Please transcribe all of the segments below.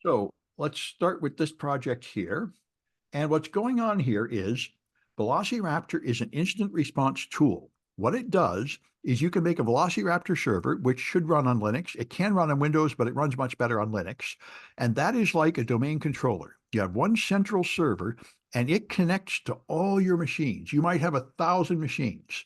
So let's start with this project here. And what's going on here is Velociraptor is an instant response tool. What it does is you can make a Velociraptor server, which should run on Linux. It can run on Windows, but it runs much better on Linux. And that is like a domain controller. You have one central server, and it connects to all your machines. You might have 1,000 machines.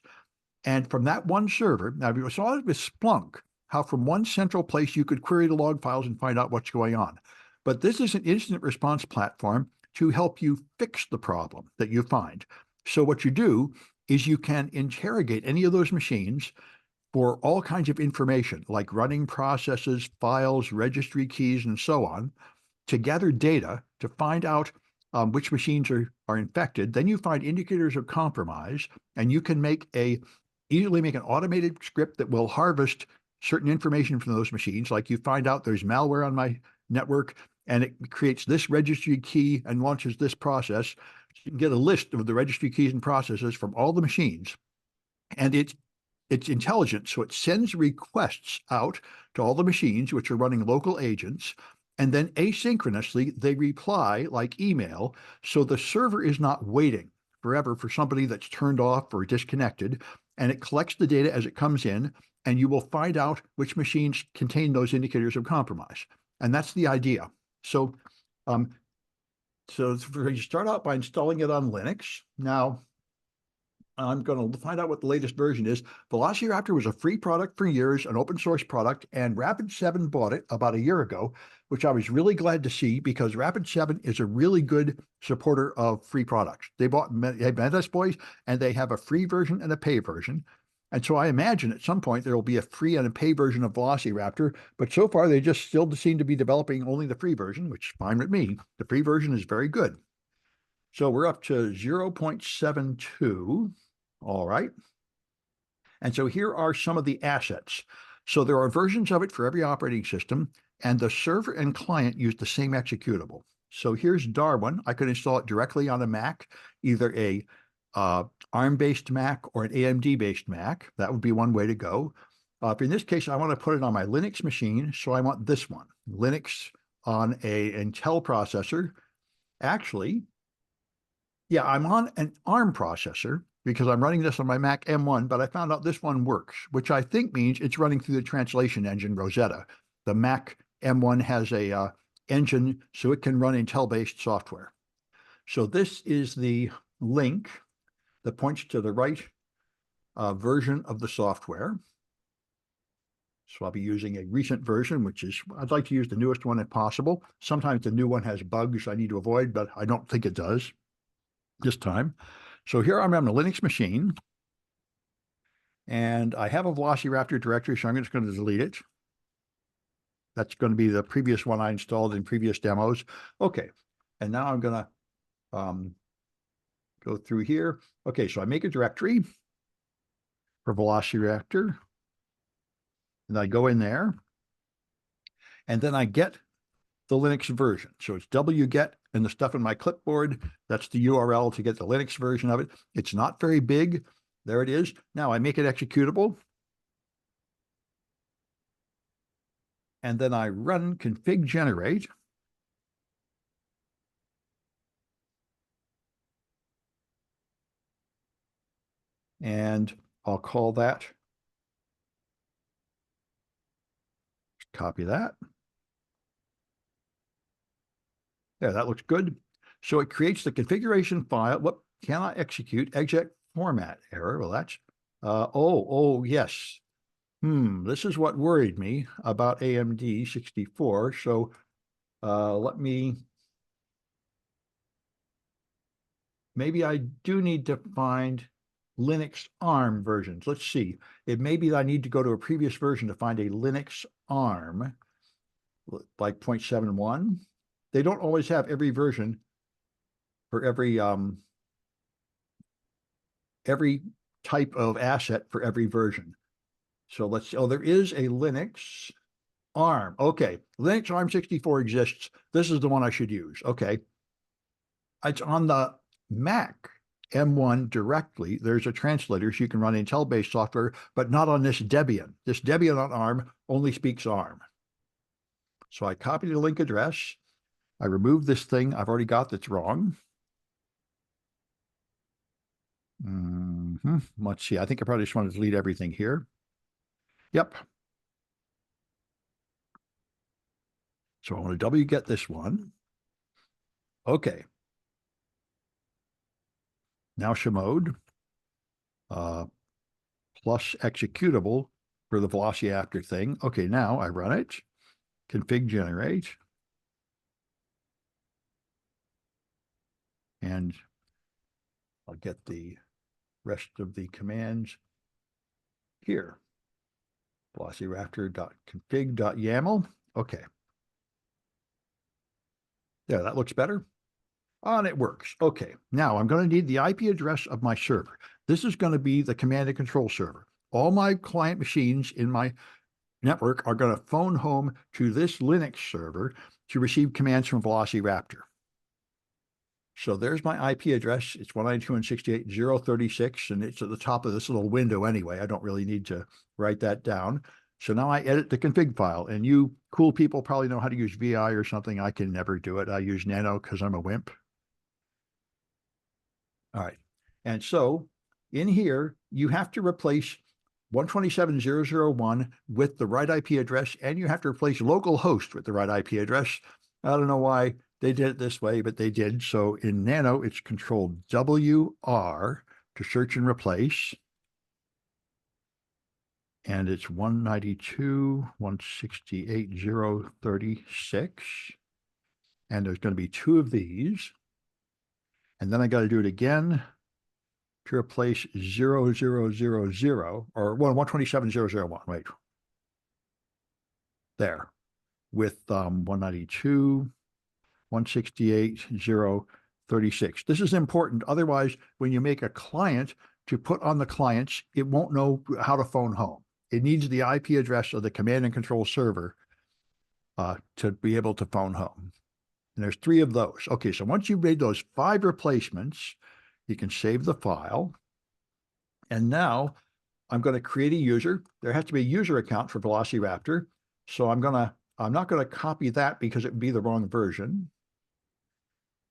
And from that one server, now we saw it with Splunk, how from one central place you could query the log files and find out what's going on. But this is an incident response platform to help you fix the problem that you find. So what you do is you can interrogate any of those machines for all kinds of information, like running processes, files, registry keys, and so on, to gather data to find out which machines are infected. Then you find indicators of compromise, and you can easily make an automated script that will harvest certain information from those machines. Like you find out there's malware on my network, and it creates this registry key and launches this process. You can get a list of the registry keys and processes from all the machines, and it's intelligent, so it sends requests out to all the machines, which are running local agents, and then asynchronously they reply like email, so the server is not waiting forever for somebody that's turned off or disconnected, and it collects the data as it comes in, and you will find out which machines contain those indicators of compromise. And that's the idea. So you start out by installing it on Linux. Now, I'm going to find out what the latest version is. Velociraptor was a free product for years, an open source product, and Rapid7 bought it about a year ago, which I was really glad to see because Rapid7 is a really good supporter of free products. They met us boys, and they have a free version and a pay version. And so I imagine at some point there will be a free and a pay version of Velociraptor, but so far they just still seem to be developing only the free version, which is fine with me. The free version is very good. So we're up to 0.72. All right. And so here are some of the assets. So there are versions of it for every operating system, and the server and client use the same executable. So here's Darwin. I could install it directly on a Mac, either a ARM-based Mac or an AMD-based Mac. That would be one way to go. In this case, I want to put it on my Linux machine, so I want this one, Linux on an Intel processor. Actually, yeah, I'm on an ARM processor because I'm running this on my Mac M1, but I found out this one works, which I think means it's running through the translation engine Rosetta. The Mac M1 has a engine, so it can run Intel-based software. So this is the link that points to the right version of the software. So I'll be using a recent version, which is, I'd like to use the newest one if possible. Sometimes the new one has bugs I need to avoid, but I don't think it does this time. So here I'm on a Linux machine, and I have a Velociraptor directory, so I'm just going to delete it. That's going to be the previous one I installed in previous demos. Okay, and now I'm going to go through here. Okay, so I make a directory for Velociraptor, and I go in there, and then I get the Linux version. So it's wget, and the stuff in my clipboard, that's the URL to get the Linux version of it. It's not very big. There it is. Now I make it executable. And then I run config generate. And I'll call that. Copy that. Yeah, that looks good. So it creates the configuration file. What cannot execute? Exec format error. Well, that's, oh, yes. This is what worried me about AMD 64. So maybe I do need to find Linux ARM versions. Let's see. It may be that I need to go to a previous version to find a Linux ARM, like 0.71. They don't always have every version for every type of asset for every version. So let's see. Oh, there is a Linux ARM. Okay, Linux ARM 64 exists. This is the one I should use. Okay. It's on the Mac M1 directly. There's a translator, so you can run Intel-based software, but not on this Debian. This Debian on ARM only speaks ARM. So I copy the link address, I remove this thing I've already got that's wrong. Let's see. I think I probably just want to delete everything here. Yep. So I want to W-get this one. Okay. Now show mode plus executable for the velocity after thing. Okay, now I run it. Config generate. And I'll get the rest of the commands here. velociraptor.config.yaml. Okay. There, that looks better. And it works. Okay. Now I'm going to need the IP address of my server. This is going to be the command and control server. All my client machines in my network are going to phone home to this Linux server to receive commands from Velociraptor. So there's my IP address. It's 192.168.0.36, and it's at the top of this little window anyway. I don't really need to write that down. So now I edit the config file, and you cool people probably know how to use VI or something. I can never do it. I use Nano because I'm a wimp. All right. And so in here, you have to replace 127.0.0.1 with the right IP address, and you have to replace localhost with the right IP address. I don't know why they did it this way, but they did. So in Nano, it's Control WR to search and replace. And it's 192.168.0.36. And there's going to be two of these. And then I got to do it again to replace 0000 or 127.0.0.1, right? There with 192.168.0.36. This is important. Otherwise, when you make a client to put on the clients, it won't know how to phone home. It needs the IP address of the command and control server to be able to phone home. And there's 3 of those. Okay, so once you've made those 5 replacements, you can save the file. And now I'm going to create a user. There has to be a user account for Velociraptor. So I'm not going to copy that because it would be the wrong version.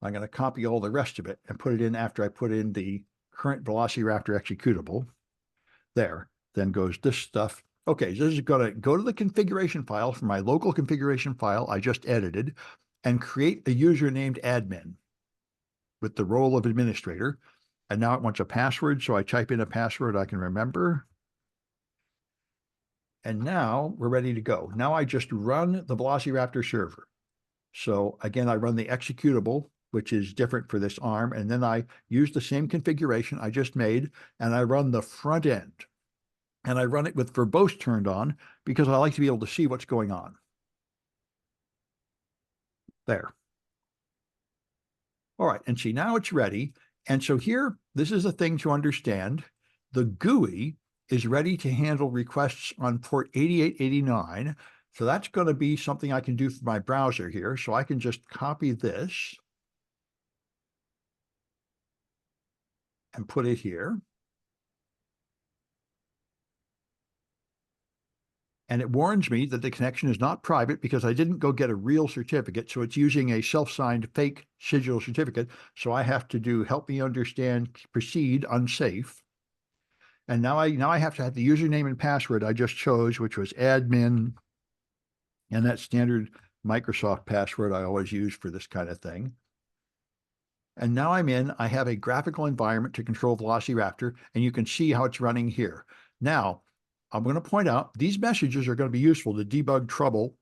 I'm going to copy all the rest of it and put it in after I put in the current Velociraptor executable. There, then goes this stuff. Okay, so this is going to go to the configuration file from my local configuration file I just edited and create a user named admin with the role of administrator. And now it wants a password, so I type in a password I can remember. And now we're ready to go. Now I just run the Velociraptor server. So again, I run the executable, which is different for this ARM, and then I use the same configuration I just made, and I run the front end. And I run it with verbose turned on because I like to be able to see what's going on. There. All right, and see, now it's ready. And so here, this is a thing to understand. The GUI is ready to handle requests on port 8889. So that's going to be something I can do for my browser here. So I can just copy this and put it here. And it warns me that the connection is not private because I didn't go get a real certificate. So it's using a self-signed fake digital certificate. So I have to do help me understand, proceed, unsafe. And now I have to have the username and password I just chose, which was admin, and that standard Microsoft password I always use for this kind of thing. And now I'm in, I have a graphical environment to control Velociraptor, and you can see how it's running here. Now, I'm going to point out these messages are going to be useful to debug trouble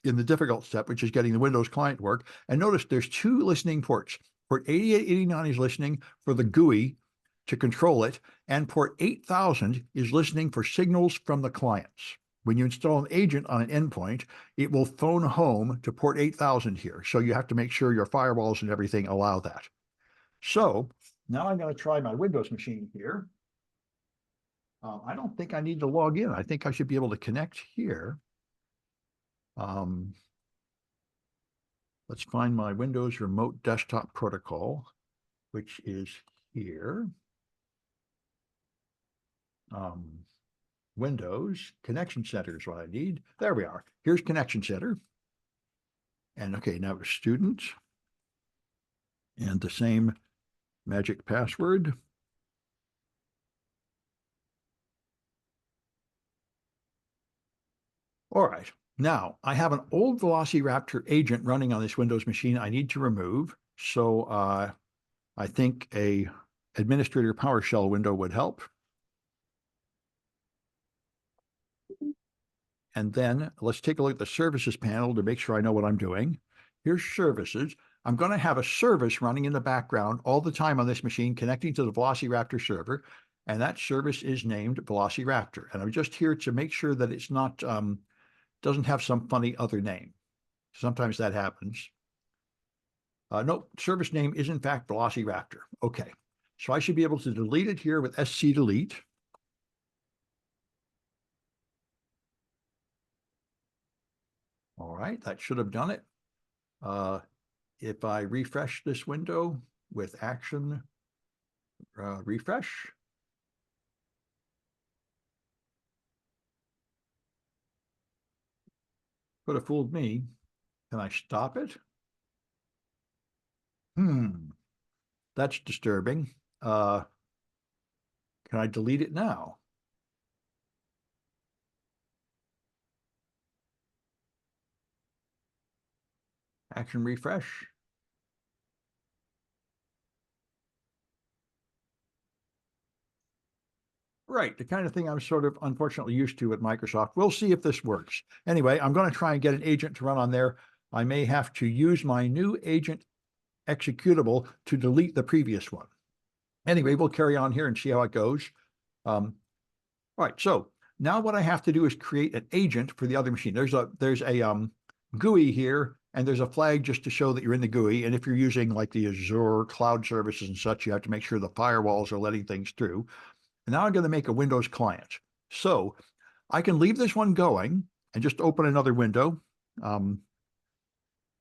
in the difficult step, which is getting the Windows client to work. And notice there's 2 listening ports. Port 8889 is listening for the GUI to control it, and port 8000 is listening for signals from the clients. When you install an agent on an endpoint, it will phone home to port 8000 here. So you have to make sure your firewalls and everything allow that. So now I'm going to try my Windows machine here. I don't think I need to log in. I think I should be able to connect here. Let's find my Windows Remote Desktop Protocol, which is here. Windows Connection Center is what I need. There we are. Here's Connection Center. And okay, now student and the same magic password. All right. Now I have an old Velociraptor agent running on this Windows machine I need to remove. So I think a administrator PowerShell window would help. And then let's take a look at the services panel to make sure I know what I'm doing. Here's services. I'm going to have a service running in the background all the time on this machine connecting to the Velociraptor server. And that service is named Velociraptor. And I'm just here to make sure that it's not, doesn't have some funny other name. Sometimes that happens. No, service name is in fact Velociraptor. Okay. So I should be able to delete it here with SC delete. All right, that should have done it. If I refresh this window with action, refresh. Could have fooled me. Can I stop it? That's disturbing. Can I delete it now? Action refresh. Right, the kind of thing I'm sort of unfortunately used to at Microsoft. We'll see if this works. Anyway, I'm going to try and get an agent to run on there. I may have to use my new agent executable to delete the previous one. Anyway, we'll carry on here and see how it goes. All right, so now what I have to do is create an agent for the other machine. There's a GUI here, and there's a flag just to show that you're in the GUI. And if you're using like the Azure cloud services and such, you have to make sure the firewalls are letting things through. And now I'm going to make a Windows client. So I can leave this one going and just open another window.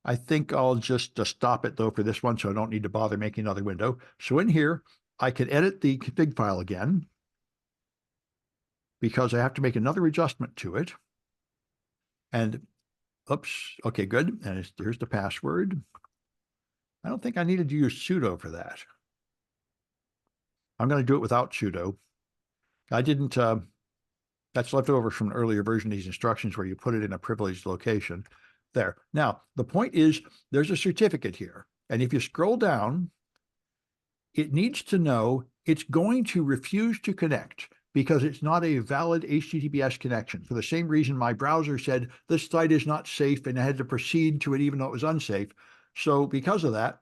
I think I'll just stop it though for this one, so I don't need to bother making another window. So in here, I can edit the config file again because I have to make another adjustment to it. And oops, okay, good. And here's the password. I don't think I needed to use sudo for that. I'm going to do it without sudo. I didn't, that's left over from an earlier version of these instructions where you put it in a privileged location. There. Now, the point is there's a certificate here. And if you scroll down, it needs to know it's going to refuse to connect because it's not a valid HTTPS connection. For the same reason my browser said this site is not safe and I had to proceed to it even though it was unsafe. So because of that,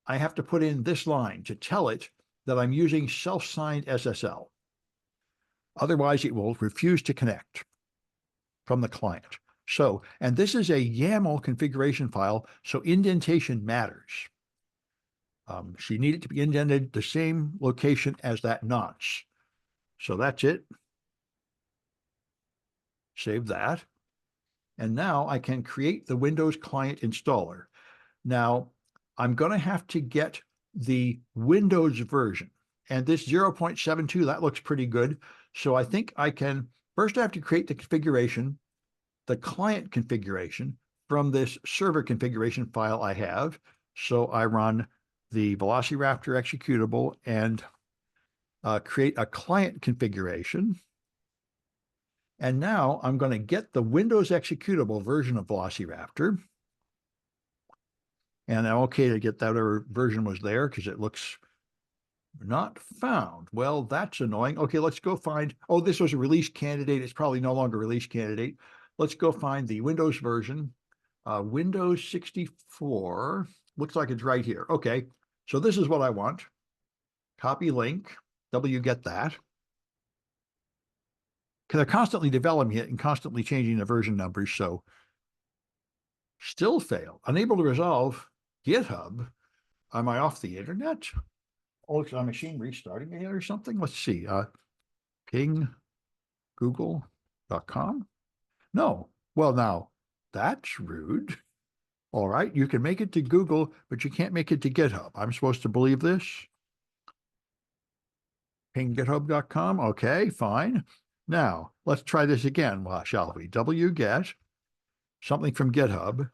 I have to put in this line to tell it that I'm using self-signed SSL. Otherwise, it will refuse to connect from the client. So, and this is a YAML configuration file, so indentation matters. So you need it to be indented the same location as that notch. So that's it. Save that. And now I can create the Windows client installer. Now, I'm going to have to get the Windows version. And this 0.72, that looks pretty good. So I think I can, first I have to create the configuration, the client configuration from this server configuration file I have. So I run the Velociraptor executable and create a client configuration. And now I'm going to get the Windows executable version of Velociraptor. And I'm okay to get that other version was there because it looks not found. Well, that's annoying. Okay, let's go find, oh, this was a release candidate. It's probably no longer a release candidate. Let's go find the Windows version. Windows 64. Looks like it's right here. Okay, so this is what I want. Copy link. Get that. Because they're constantly developing it and constantly changing the version numbers. So still fail. Unable to resolve GitHub. Am I off the internet? Oh, is my machine restarting again or something? Let's see. Ping google.com. No. Well, now that's rude. All right. You can make it to Google, but you can't make it to GitHub. I'm supposed to believe this. Ping github.com. Okay, fine. Now let's try this again, shall we? Wget something from GitHub.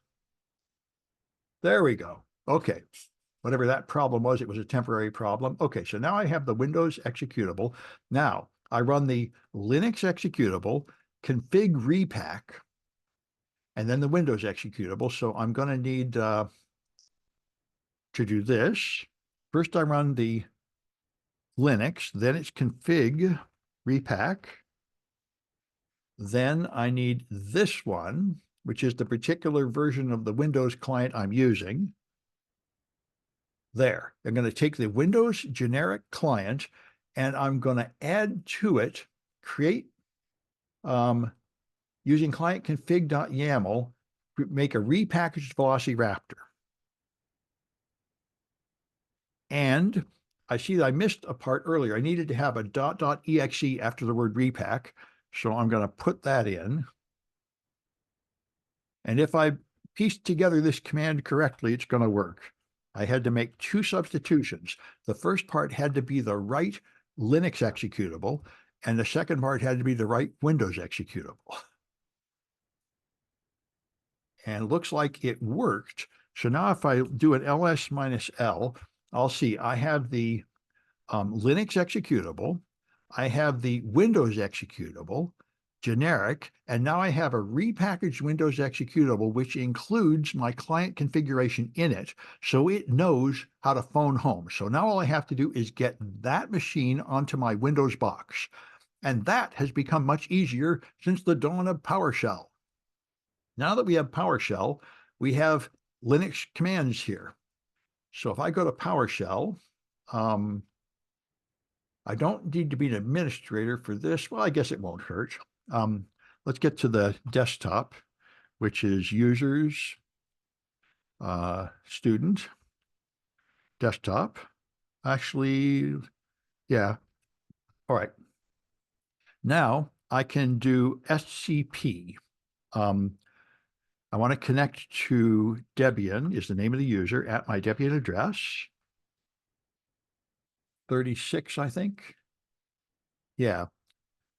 There we go. Okay. Whatever that problem was, it was a temporary problem. Okay, so now I have the Windows executable. Now I run the Linux executable, config repack, and then the Windows executable. So I'm going to need to do this. First, I run the Linux, then it's config repack. Then I need this one, which is the particular version of the Windows client I'm using. There, I'm going to take the Windows generic client and I'm going to add to it, create using client config.yaml, make a repackaged Velociraptor. And I see that I missed a part earlier. I needed to have a .exe after the word repack. So I'm going to put that in. And if I piece together this command correctly, it's going to work. I had to make two substitutions. The first part had to be the right Linux executable, and the second part had to be the right Windows executable. And it looks like it worked. So now if I do an ls-l, I'll see I have the Linux executable, I have the Windows executable, generic, and now I have a repackaged Windows executable, which includes my client configuration in it, so it knows how to phone home. So now all I have to do is get that machine onto my Windows box. And that has become much easier since the dawn of PowerShell. Now that we have PowerShell, we have Linux commands here. So if I go to PowerShell, I don't need to be an administrator for this. Well, I guess it won't hurt. Let's get to the desktop, which is users, student, desktop. Actually, yeah. All right. Now I can do SCP. I want to connect to Debian, is the name of the user, at my Debian address. 36, I think. Yeah.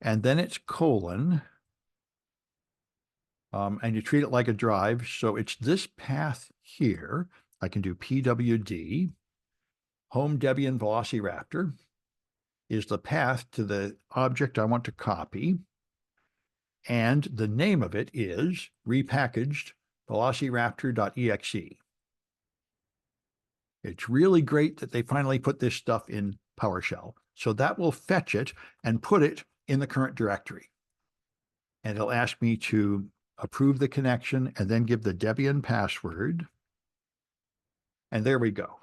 And then it's colon. And you treat it like a drive. So it's this path here. I can do pwd. Home Debian Velociraptor is the path to the object I want to copy. And the name of it is repackaged velociraptor.exe. It's really great that they finally put this stuff in PowerShell. So that will fetch it and put it in the current directory. And it'll ask me to approve the connection and then give the Debian password. And there we go.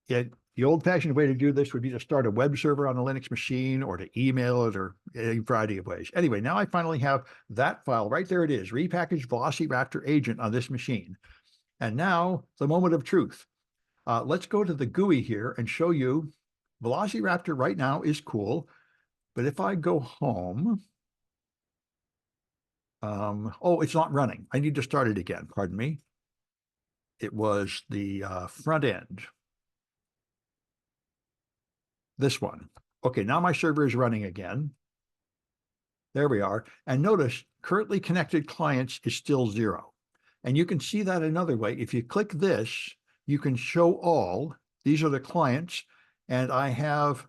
The old-fashioned way to do this would be to start a web server on a Linux machine or to email it or a variety of ways. Anyway, now I finally have that file. Right there it is, repackaged Velociraptor agent on this machine. And now the moment of truth. Let's go to the GUI here and show you Velociraptor right now is cool. But if I go home, oh, it's not running. I need to start it again. Pardon me. It was the front end. This one. Okay, now my server is running again. There we are. And notice currently connected clients is still 0. And you can see that another way. If you click this, you can show all. These are the clients. And I have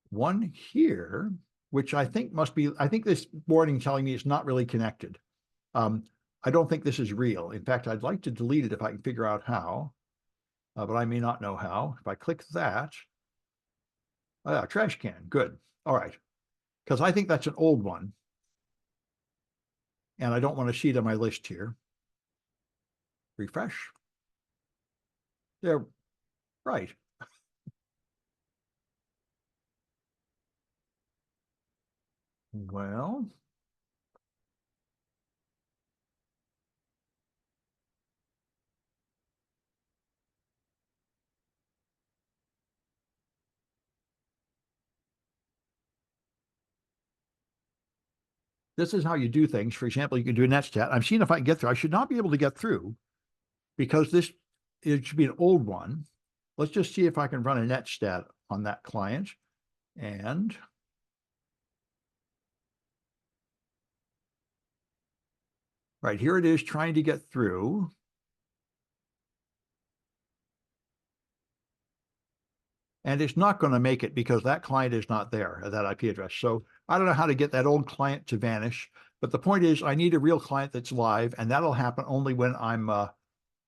one here, which I think must be, I think this warning telling me it's not really connected. I don't think this is real. In fact, I'd like to delete it if I can figure out how, but I may not know how. If I click that, oh yeah, trash can, good. All right, because I think that's an old one. And I don't want to see it on my list here. Refresh. There, right. Well, this is how you do things. For example, you can do a netstat. I'm seeing if I can get through. I should not be able to get through because this, it should be an old one. Let's just see if I can run a netstat on that client. And right here it is trying to get through. and it's not going to make it because that client is not there at that IP address. So I don't know how to get that old client to vanish, but the point is I need a real client that's live, and that'll happen only when I'm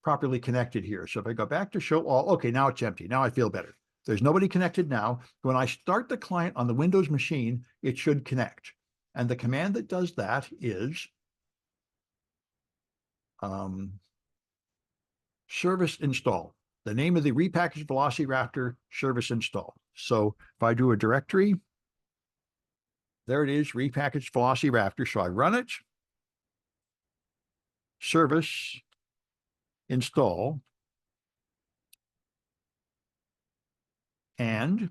properly connected here. So if I go back to show all, okay, now it's empty. Now I feel better. There's nobody connected now. When I start the client on the Windows machine, it should connect. And the command that does that is service install, the name of the repackaged Velociraptor service install. So if I do a directory, there it is, repackaged Velociraptor. So I run it, service install, and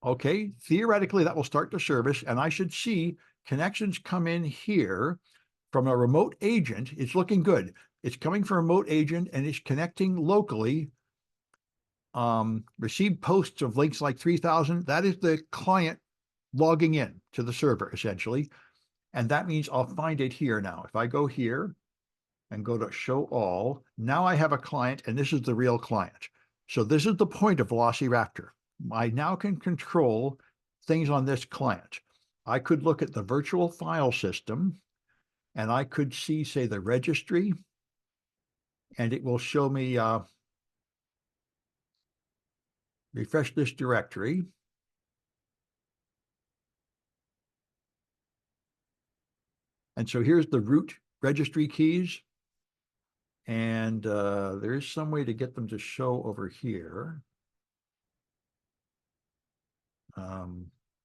okay, theoretically that will start the service, and I should see connections come in here from a remote agent. It's looking good. It's coming from a remote agent and it's connecting locally. Received posts of links like 3,000. That is the client logging in to the server essentially. And that means I'll find it here now. If I go here and go to show all, now I have a client and this is the real client. So this is the point of Velociraptor. I now can control things on this client. I could look at the virtual file system and I could see, say, the registry, and it will show me, refresh this directory. And so here's the root registry keys. And there is some way to get them to show over here,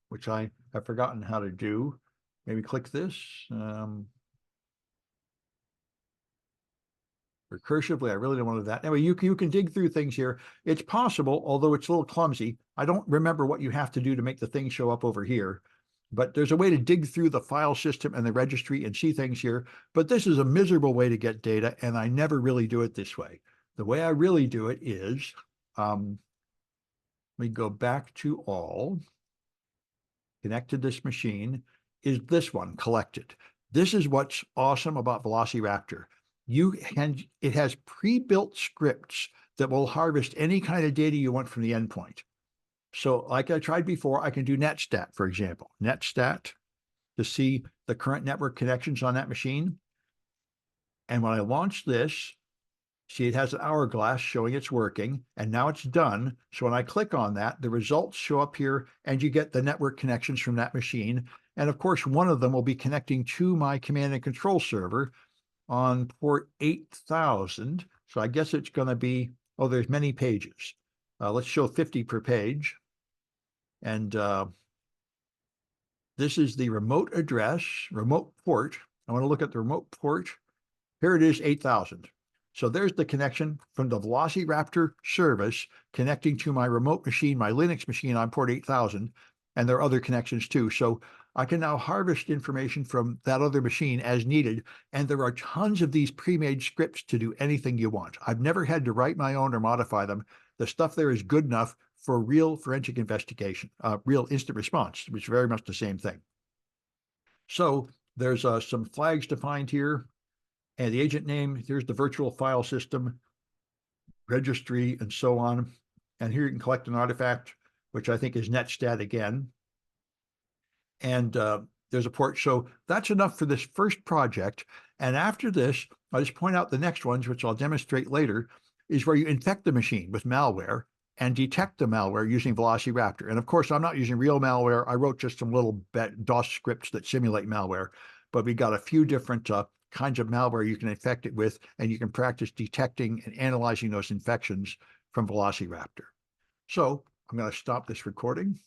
which I have forgotten how to do. Maybe click this. Recursively, I really don't want to do that. Anyway, you can dig through things here. It's possible, although it's a little clumsy. I don't remember what you have to do to make the thing show up over here. But there's a way to dig through the file system and the registry and see things here. But this is a miserable way to get data, and I never really do it this way. The way I really do it is, we go back to all, connect to this machine, is this one, collected. This is what's awesome about Velociraptor. It has pre-built scripts that will harvest any kind of data you want from the endpoint. So like I tried before, I can do netstat, for example, netstat to see the current network connections on that machine. And when I launch this, see, it has an hourglass showing it's working, and now it's done. So when I click on that, the results show up here, and you get the network connections from that machine. And of course, one of them will be connecting to my command and control server on port 8,000. So I guess it's going to be, oh, there's many pages. Let's show 50 per page. And this is the remote address, remote port. I want to look at the remote port. Here it is, 8,000. So there's the connection from the Velociraptor service connecting to my remote machine, my Linux machine on port 8,000. And there are other connections too. So I can now harvest information from that other machine as needed. And there are tons of these pre-made scripts to do anything you want. I've never had to write my own or modify them. The stuff there is good enough for real forensic investigation, real instant response, which is very much the same thing. So there's some flags defined here, and the agent name, here's the virtual file system, registry, and so on. And here you can collect an artifact, which I think is netstat again. And there's a port. So that's enough for this first project. And after this, I'll just point out the next ones, which I'll demonstrate later, is where you infect the machine with malware and detect the malware using Velociraptor. And of course, I'm not using real malware. I wrote just some little DOS scripts that simulate malware, but we got a few different kinds of malware you can infect it with, and you can practice detecting and analyzing those infections from Velociraptor. So I'm going to stop this recording.